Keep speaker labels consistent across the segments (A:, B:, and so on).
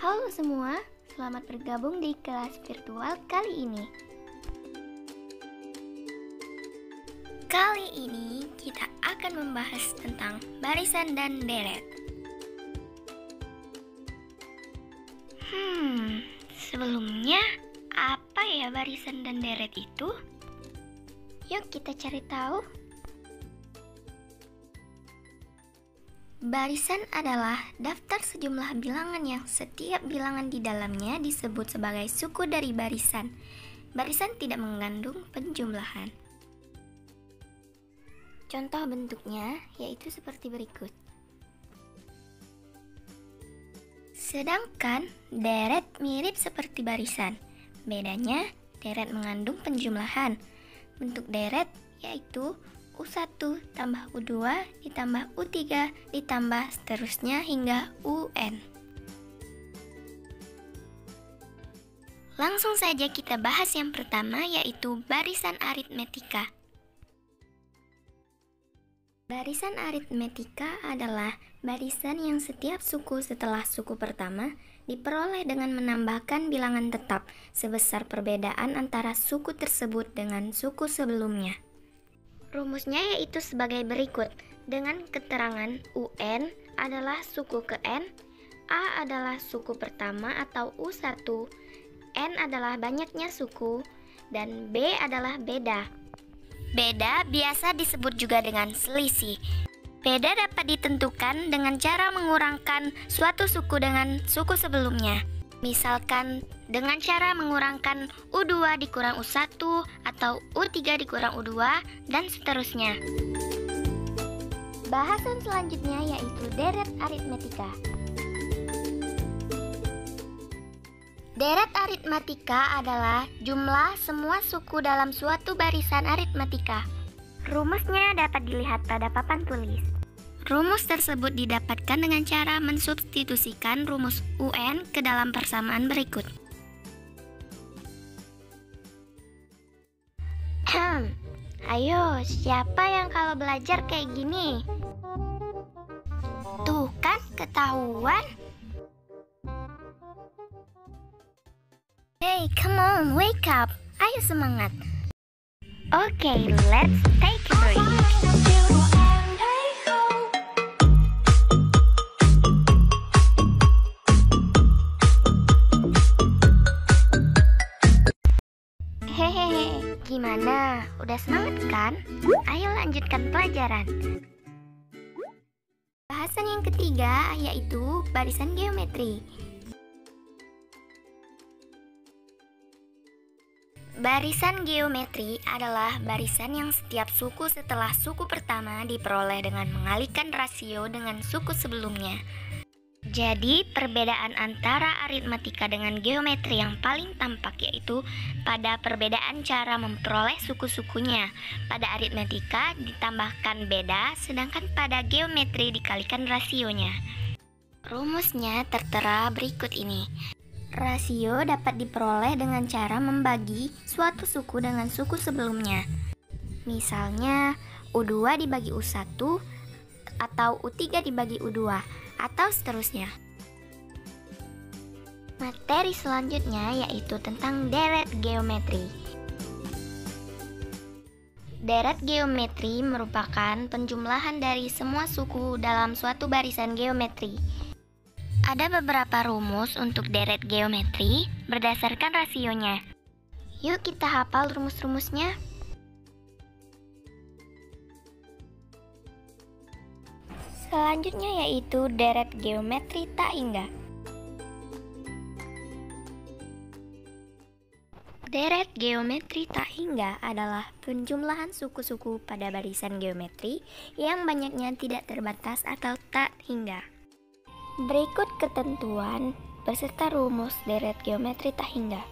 A: Halo semua, selamat bergabung di kelas virtual kali ini. Kali ini kita akan membahas tentang barisan dan deret. Sebelumnya apa ya barisan dan deret itu? Yuk kita cari tahu. Barisan adalah daftar sejumlah bilangan yang setiap bilangan di dalamnya disebut sebagai suku dari barisan. Barisan tidak mengandung penjumlahan. Contoh bentuknya yaitu seperti berikut. Sedangkan deret mirip seperti barisan. Bedanya, deret mengandung penjumlahan. Bentuk deret yaitu U1 tambah U2 ditambah U3 ditambah seterusnya hingga UN. Langsung saja kita bahas yang pertama yaitu barisan aritmetika. Barisan aritmetika adalah barisan yang setiap suku setelah suku pertama diperoleh dengan menambahkan bilangan tetap sebesar perbedaan antara suku tersebut dengan suku sebelumnya. Rumusnya yaitu sebagai berikut, dengan keterangan UN adalah suku ke N, A adalah suku pertama atau U1, N adalah banyaknya suku, dan B adalah beda. Beda biasa disebut juga dengan selisih. Beda dapat ditentukan dengan cara mengurangkan suatu suku dengan suku sebelumnya. Misalkan dengan cara mengurangkan U2 dikurang U1 atau U3 dikurang U2 dan seterusnya. Bahasan selanjutnya yaitu deret aritmetika. Deret aritmetika adalah jumlah semua suku dalam suatu barisan aritmetika. Rumusnya dapat dilihat pada papan tulis. Rumus tersebut didapatkan dengan cara mensubstitusikan rumus UN ke dalam persamaan berikut. Ayo, siapa yang kalau belajar kayak gini? Tuh kan, ketahuan. Hey, come on, wake up. Ayo semangat. Okay, let's take a break. Hehehe, gimana? Udah semangat kan? Ayo lanjutkan pelajaran. Bahasan yang ketiga yaitu barisan geometri. Barisan geometri adalah barisan yang setiap suku setelah suku pertama diperoleh dengan mengalihkan rasio dengan suku sebelumnya. Jadi, perbedaan antara aritmetika dengan geometri yang paling tampak yaitu pada perbedaan cara memperoleh suku-sukunya. Pada aritmetika ditambahkan beda, sedangkan pada geometri dikalikan rasionya. Rumusnya tertera berikut ini. Rasio dapat diperoleh dengan cara membagi suatu suku dengan suku sebelumnya. Misalnya, U2 dibagi U1 atau U3 dibagi U2. Atau seterusnya. Materi selanjutnya yaitu tentang deret geometri. Deret geometri merupakan penjumlahan dari semua suku dalam suatu barisan geometri. Ada beberapa rumus untuk deret geometri berdasarkan rasionya. Yuk kita hafal rumus-rumusnya. Selanjutnya yaitu deret geometri tak hingga. Deret geometri tak hingga adalah penjumlahan suku-suku pada barisan geometri yang banyaknya tidak terbatas atau tak hingga. Berikut ketentuan beserta rumus deret geometri tak hingga.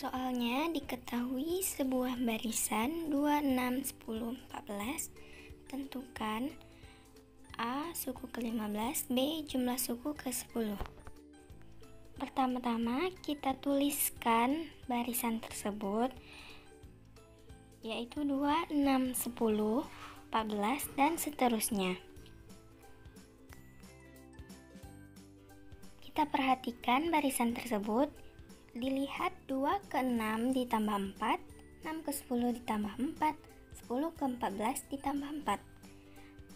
A: Soalnya diketahui sebuah barisan 2, 6, 10, 14 tentukan A suku ke-15, B jumlah suku ke-10. Pertama-tama kita tuliskan barisan tersebut, yaitu 2, 6, 10, 14, dan seterusnya. Kita perhatikan barisan tersebut, dilihat 2 ke 6 ditambah 4, 6 ke 10 ditambah 4, 10 ke 14 ditambah 4.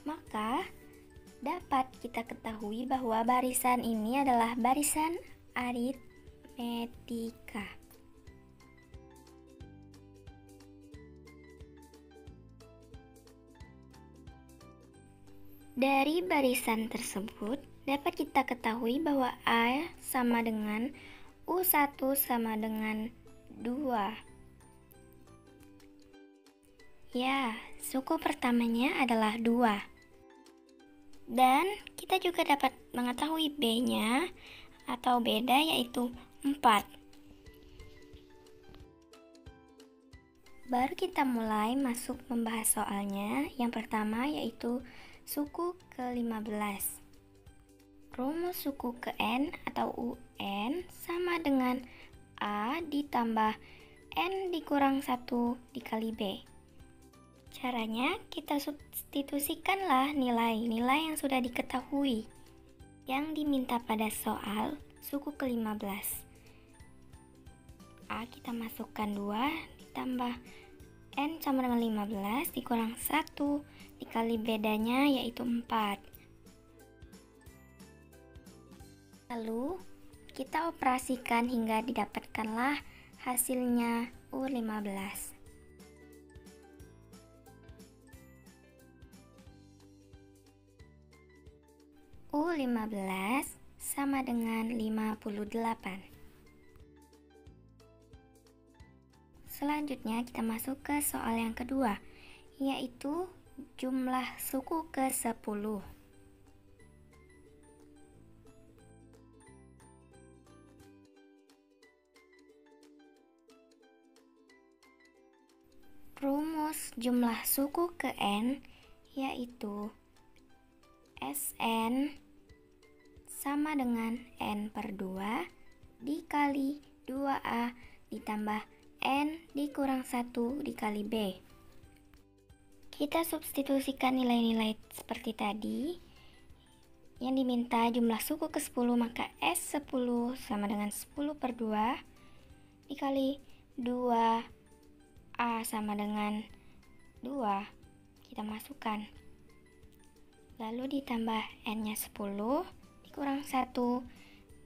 A: Maka dapat kita ketahui bahwa barisan ini adalah barisan aritmetika. Dari barisan tersebut dapat kita ketahui bahwa A sama dengan U1 sama dengan 2. Ya, suku pertamanya adalah 2. Dan kita juga dapat mengetahui B-nya atau beda, yaitu 4. Baru kita mulai masuk membahas soalnya. Yang pertama yaitu suku ke-15. Rumus suku ke N atau UN sama dengan A ditambah N dikurang 1 dikali B. Caranya kita substitusikanlah nilai-nilai yang sudah diketahui yang diminta pada soal suku ke-15. A kita masukkan 2 ditambah N sama dengan 15 dikurang 1 dikali bedanya yaitu 4. Lalu kita operasikan hingga didapatkanlah hasilnya U15. U15 sama dengan 58. Selanjutnya kita masuk ke soal yang kedua, yaitu jumlah suku ke-10. Rumus jumlah suku ke N yaitu Sn sama dengan N per 2 dikali 2A ditambah N dikurang 1 dikali B. Kita substitusikan nilai-nilai seperti tadi. Yang diminta jumlah suku ke-10, maka S10 sama dengan 10 per 2 dikali 2A sama dengan 2. Kita masukkan. Lalu ditambah N-nya 10 dikurang 1,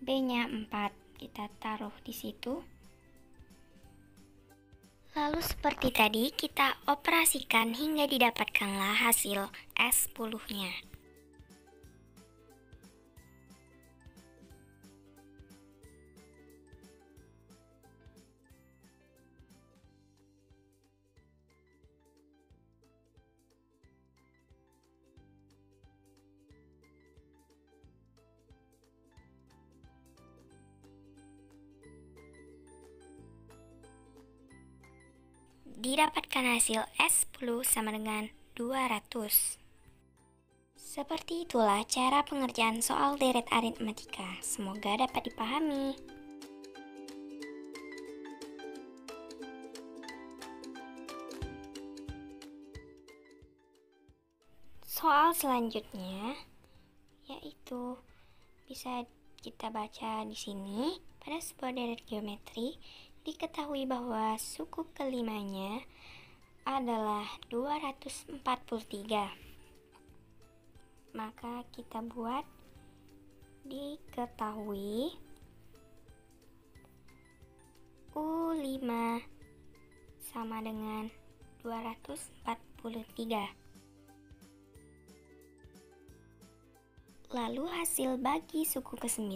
A: B-nya 4. Kita taruh di situ. Lalu seperti tadi kita operasikan hingga didapatkanlah hasil S10-nya. Didapatkan hasil S10 sama dengan 200. Seperti itulah cara pengerjaan soal deret aritmatika. Semoga dapat dipahami. Soal selanjutnya yaitu bisa kita baca di sini. Pada sebuah deret geometri diketahui bahwa suku kelimanya adalah 243. Maka kita buat diketahui U5 sama dengan 243. Lalu hasil bagi suku ke-9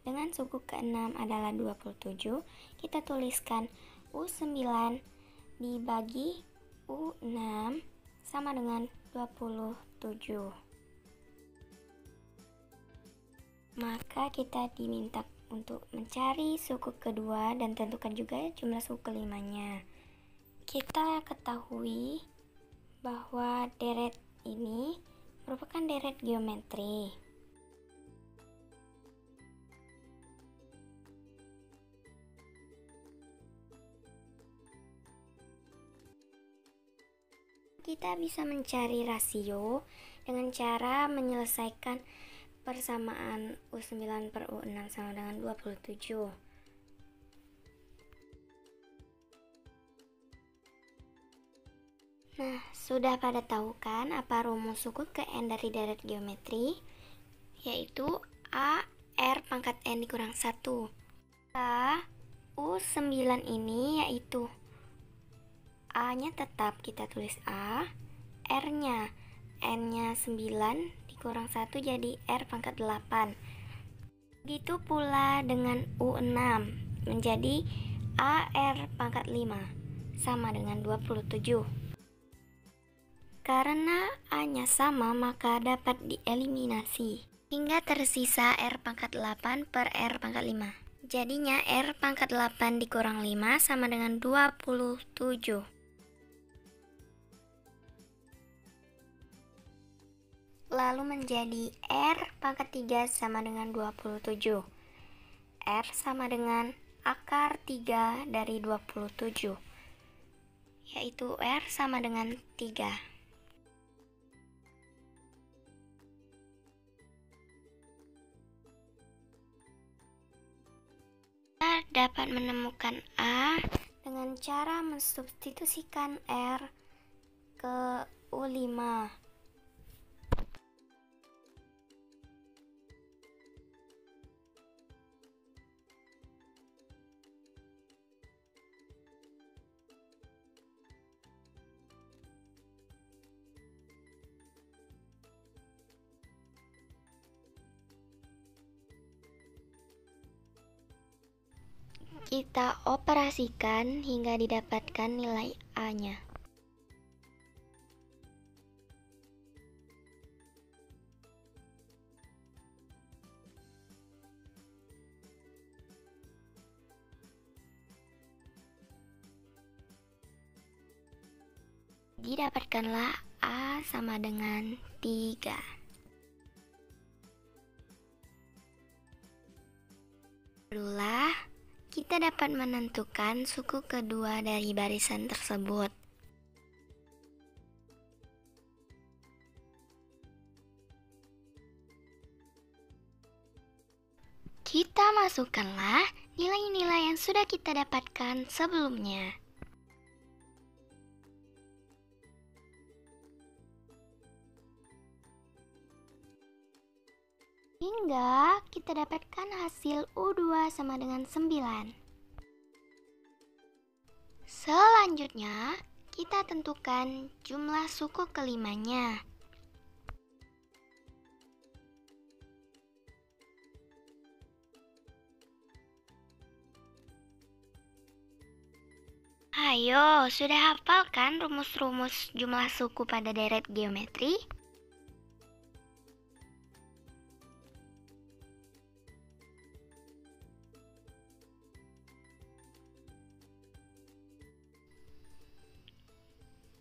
A: dengan suku ke-6 adalah 27. Kita tuliskan U9 dibagi U6 sama dengan 27. Maka kita diminta untuk mencari suku kedua dan tentukan juga jumlah suku kelimanya. Kita ketahui bahwa deret ini merupakan deret geometri. kita bisa mencari rasio dengan cara menyelesaikan persamaan U9 per U6 sama dengan 27. Nah, sudah pada tahu kan apa rumus suku ke N dari deret geometri? Yaitu A R pangkat N dikurang 1. U9 ini yaitu A-nya tetap kita tulis A, R-nya N-nya 9 dikurang 1 jadi R pangkat 8. Begitu pula dengan U6 menjadi AR pangkat 5 sama dengan 27. Karena A-nya sama maka dapat dieliminasi hingga tersisa R pangkat 8 per R pangkat 5. Jadinya R pangkat 8 dikurang 5 sama dengan 27. Lalu menjadi R pangkat 3 sama dengan 27. R sama dengan akar 3 dari 27, yaitu R sama dengan 3. Kita dapat menemukan A dengan cara mensubstitusikan R ke U5. Kita operasikan hingga didapatkan nilai A-nya. Didapatkanlah A sama dengan 3. Barulah kita dapat menentukan suku kedua dari barisan tersebut. Kita masukkanlah nilai-nilai yang sudah kita dapatkan sebelumnya. Hingga kita dapatkan hasil U2 sama dengan 9. Selanjutnya, kita tentukan jumlah suku kelimanya. Ayo, sudah hafal kan rumus-rumus jumlah suku pada deret geometri?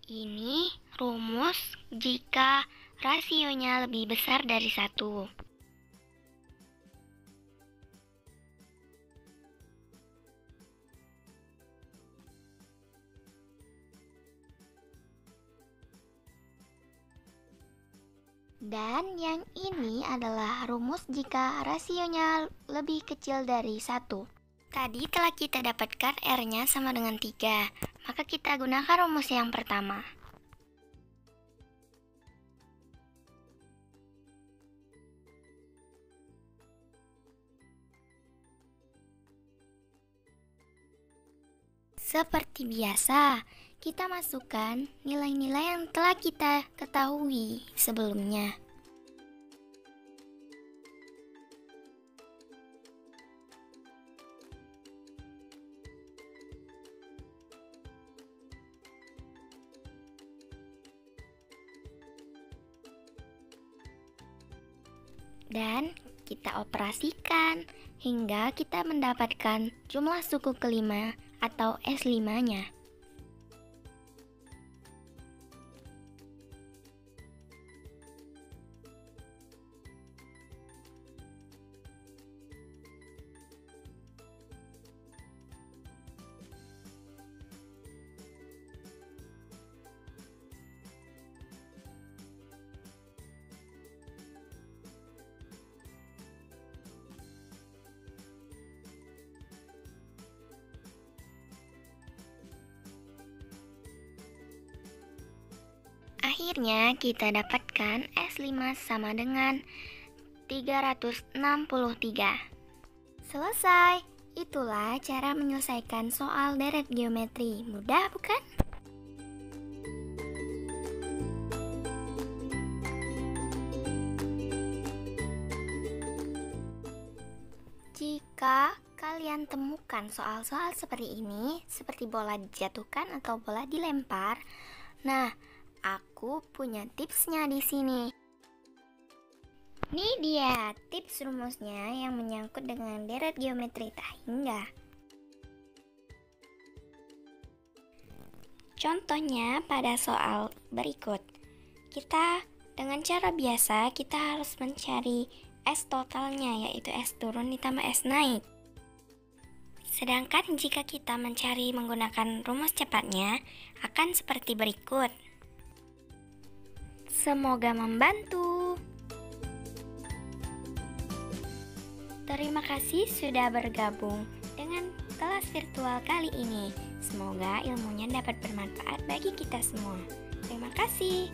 A: Ini rumus jika rasionya lebih besar dari 1. Dan yang ini adalah rumus jika rasionya lebih kecil dari 1. Tadi telah kita dapatkan R-nya sama dengan 3. Maka kita gunakan rumus yang pertama. Seperti biasa, kita masukkan nilai-nilai yang telah kita ketahui sebelumnya. Dan kita operasikan hingga kita mendapatkan jumlah suku kelima atau S5-nya. Akhirnya kita dapatkan S5 sama dengan 363. Selesai. Itulah cara menyelesaikan soal deret geometri. Mudah bukan? Jika kalian temukan soal-soal seperti ini, seperti bola dijatuhkan atau bola dilempar, nah, aku punya tipsnya di sini. Ini dia tips rumusnya yang menyangkut dengan deret geometri tak hingga. Contohnya pada soal berikut. Kita dengan cara biasa kita harus mencari S totalnya, yaitu S turun ditambah S naik. Sedangkan jika kita mencari menggunakan rumus cepatnya akan seperti berikut. Semoga membantu. Terima kasih sudah bergabung dengan kelas virtual kali ini. Semoga ilmunya dapat bermanfaat bagi kita semua. Terima kasih.